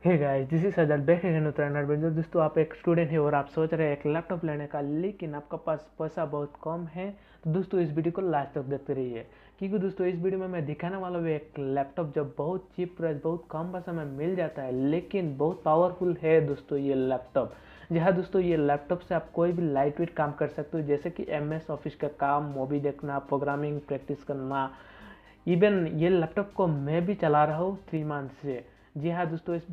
Hey guys, this is अजद back again with another video. दोस्तों, आप एक स्टूडेंट है और आप सोच रहे हैं एक लैपटॉप लेने का, लेकिन आपका पास पैसा बहुत कम है। तो दोस्तों, इस वीडियो को लास्ट तक देखते रहिए, क्योंकि दोस्तों इस वीडियो में मैं दिखाने वाला हूँ एक लैपटॉप जो बहुत चीप प्राइस, बहुत कम पैसा में मिल जाता है, लेकिन बहुत पावरफुल है दोस्तों ये लैपटॉप। जी हाँ दोस्तों, ये लैपटॉप से आप कोई भी लाइट वेट काम कर सकते हो, जैसे कि MS ऑफिस का काम, मूवी देखना, प्रोग्रामिंग प्रैक्टिस करना। इवन ये लैपटॉप को मैं भी चला रहा हूँ 3 मंथ से। जी हाँ दोस्तों, इस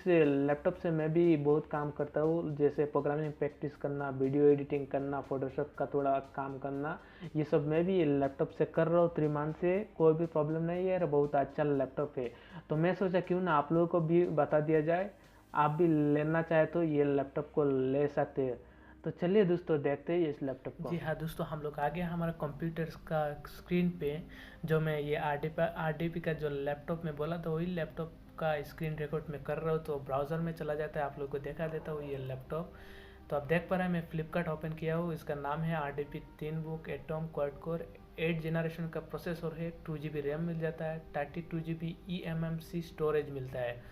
लैपटॉप से मैं भी बहुत काम करता हूँ, जैसे प्रोग्रामिंग प्रैक्टिस करना, वीडियो एडिटिंग करना, फोटोशॉप का थोड़ा काम करना। ये सब मैं भी लैपटॉप से कर रहा हूँ 3 मंथ से। कोई भी प्रॉब्लम नहीं है, बहुत अच्छा लैपटॉप है। तो मैं सोचा क्यों ना आप लोगों को भी बता दिया जाए, आप भी लेना चाहे तो ये लैपटॉप को ले सकते हैं। तो चलिए दोस्तों, देखते हैं इस लैपटॉप को। जी हाँ दोस्तों, हम लोग आ गए हमारा कंप्यूटर का स्क्रीन पे। जो मैं ये आर डी पी का जो लैपटॉप में बोला था, वही लैपटॉप का स्क्रीन रिकॉर्ड में कर रहा हूँ। तो ब्राउज़र में चला जाता है, आप लोग को दिखा देता हूँ ये लैपटॉप। तो आप देख पा रहे हैं, मैं फ्लिपकार्ट ओपन किया हूँ। इसका नाम है RDP 3 book atom quad core 8 generation का प्रोसेसर है। 2 GB रैम मिल जाता है, 32 GB eMMC स्टोरेज मिलता है,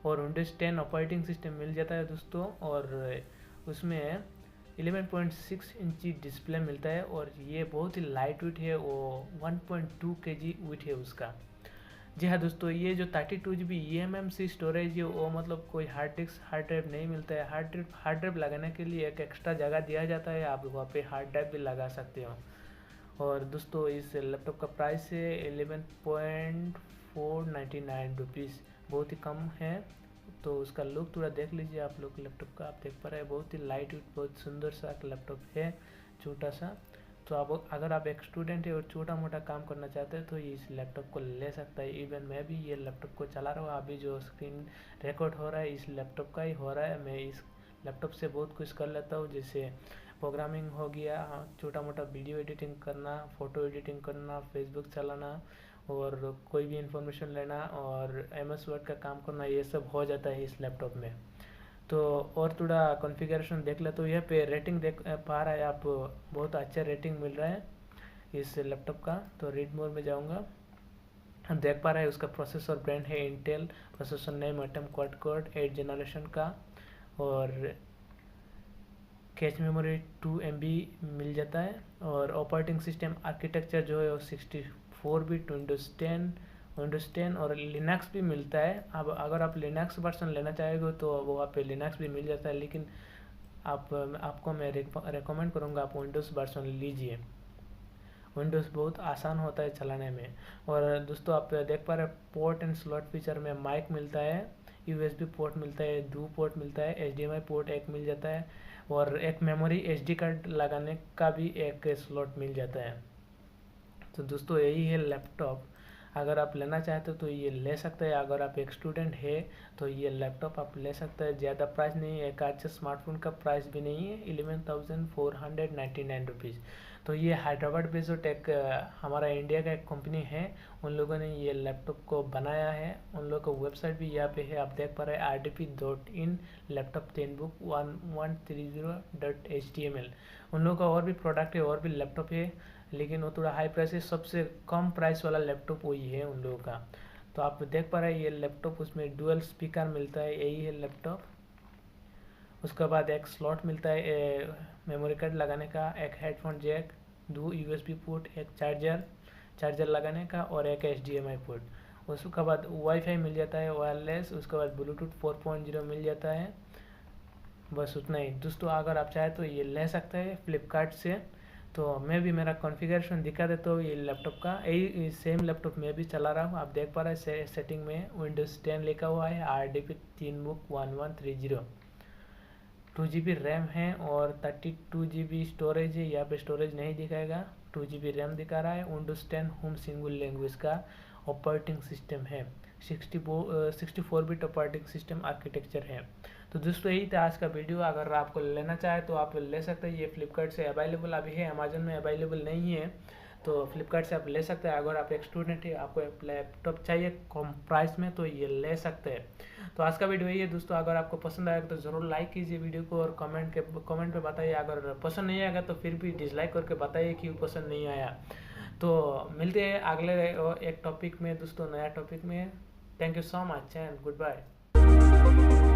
और विंडोज 10 ऑपरेटिंग सिस्टम मिल जाता है दोस्तों। और उसमें 11.6 इंची डिस्प्ले मिलता है, और ये बहुत ही लाइट वेट है। वो 1.2 kg वेट है उसका। जी हाँ दोस्तों, ये जो 32 GB eMMC स्टोरेज है, वो मतलब कोई हार्ड ड्राइव नहीं मिलता है। हार्ड ड्राइव लगाने के लिए एक एक्स्ट्रा जगह दिया जाता है, आप वहाँ पे हार्ड ड्राइव भी लगा सकते हो। और दोस्तों, इस लैपटॉप का प्राइस है 11.499 रुपीज़, बहुत ही कम है। तो उसका लुक थोड़ा देख लीजिए आप लोग लैपटॉप का। आप देख पा रहे हैं, बहुत ही लाइट वेट, बहुत सुंदर सा लैपटॉप है, छोटा सा। तो आप अगर आप एक स्टूडेंट है और छोटा मोटा काम करना चाहते हैं तो इस लैपटॉप को ले सकता है। इवन मैं भी ये लैपटॉप को चला रहा हूँ, अभी जो स्क्रीन रिकॉर्ड हो रहा है इस लैपटॉप का ही हो रहा है। मैं इस लैपटॉप से बहुत कुछ कर लेता हूँ, जैसे प्रोग्रामिंग हो गया, छोटा मोटा वीडियो एडिटिंग करना, फ़ोटो एडिटिंग करना, फेसबुक चलाना, और कोई भी इंफॉर्मेशन लेना, और MS वर्ड का काम करना, ये सब हो जाता है इस लैपटॉप में। तो और थोड़ा कॉन्फ़िगरेशन देख ले तो यहाँ पे रेटिंग देख पा रहा है आप, बहुत अच्छा रेटिंग मिल रहा है इस लैपटॉप का। तो रीड मोर में जाऊँगा, हम देख पा रहे हैं उसका प्रोसेसर ब्रांड है Intel, processor name atom quad core 8 generation का, और कैश मेमोरी 2 MB मिल जाता है। और ऑपरेटिंग सिस्टम आर्किटेक्चर जो है वो 64 बिट विंडोज़ 10 और लिनक्स भी मिलता है। अब अगर आप लिनक्स वर्जन लेना चाहेंगे तो वहाँ पे लिनक्स भी मिल जाता है, लेकिन आपको मैं रेकमेंड करूँगा आप विंडोज़ वर्जन लीजिए। विंडोज़ बहुत आसान होता है चलाने में। और दोस्तों, आप देख पा रहे हैं पोर्ट एंड स्लॉट फीचर में माइक मिलता है, USB पोर्ट मिलता है, 2 पोर्ट मिलता है, HDMI पोर्ट एक मिल जाता है, और एक मेमोरी SD कार्ड लगाने का भी एक स्लॉट मिल जाता है। तो दोस्तों, यही है लैपटॉप। अगर आप लेना चाहते हो तो ये ले सकते हैं। अगर आप एक स्टूडेंट है तो ये लैपटॉप आप ले सकते हैं। ज़्यादा प्राइस नहीं है, एक अच्छे स्मार्टफोन का प्राइस भी नहीं है, 11,499 रुपीज़। तो ये हैदराबाद बेस्ड एक हमारा इंडिया का एक कंपनी है, उन लोगों ने ये लैपटॉप को बनाया है। उन लोगों का वेबसाइट भी यहाँ पे है, आप देख पा रहे हैं RDP.in लैपटॉप 10 बुक 1130.html। उन लोगों का और भी प्रोडक्ट है, और भी लैपटॉप है, लेकिन वो थोड़ा हाई प्राइस है। सबसे कम प्राइस वाला लैपटॉप वही है उन लोगों का। तो आप देख पा रहे हैं ये लैपटॉप, उसमें डुअल स्पीकर मिलता है, यही है लैपटॉप। उसके बाद एक स्लॉट मिलता है मेमोरी कार्ड लगाने का, एक हेडफोन जैक, 2 USB पोर्ट, एक चार्जर लगाने का, और एक HDMI पोर्ट। उसके बाद वाईफाई मिल जाता है वायरलेस। उसके बाद ब्लूटूथ 4.0 मिल जाता है। बस उतना ही दोस्तों। अगर आप चाहे तो ये ले सकते हैं फ्लिपकार्ट से। तो मैं भी मेरा कॉन्फ़िगरेशन दिखा देता हूँ ये लैपटॉप का। यही सेम लैपटॉप मैं भी चला रहा हूँ, आप देख पा रहे हैं सेटिंग में विंडोज़ 10 लिखा हुआ है, RDP 3 बुक 1130। 2 GB रैम है और 32 GB स्टोरेज है। यहाँ पे स्टोरेज नहीं दिखाएगा, 2 GB रैम दिखा रहा है। विंडोज़ 10 होम सिंगल लैंग्वेज का ऑपरेटिंग सिस्टम है, 64 बिट ऑपरेटिंग सिस्टम आर्किटेक्चर है। तो दोस्तों, यही था आज का वीडियो। अगर आपको लेना चाहे तो आप ले सकते हैं। ये फ्लिपकार्ट से अवेलेबल अभी है, अमेजन में अवेलेबल नहीं है। तो फ्लिपकार्ट से आप ले सकते हैं। अगर आप एक स्टूडेंट है, आपको एक लैपटॉप चाहिए कम प्राइस में, तो ये ले सकते हैं। तो आज का वीडियो यही है दोस्तों। अगर आपको पसंद आएगा तो ज़रूर लाइक कीजिए वीडियो को, और कमेंट पे बताइए। अगर पसंद नहीं आएगा तो फिर भी डिसलाइक करके बताइए क्यों पसंद नहीं आया। तो मिलते हैं अगले एक टॉपिक में दोस्तों, नया टॉपिक में। Thank you so much and goodbye. है।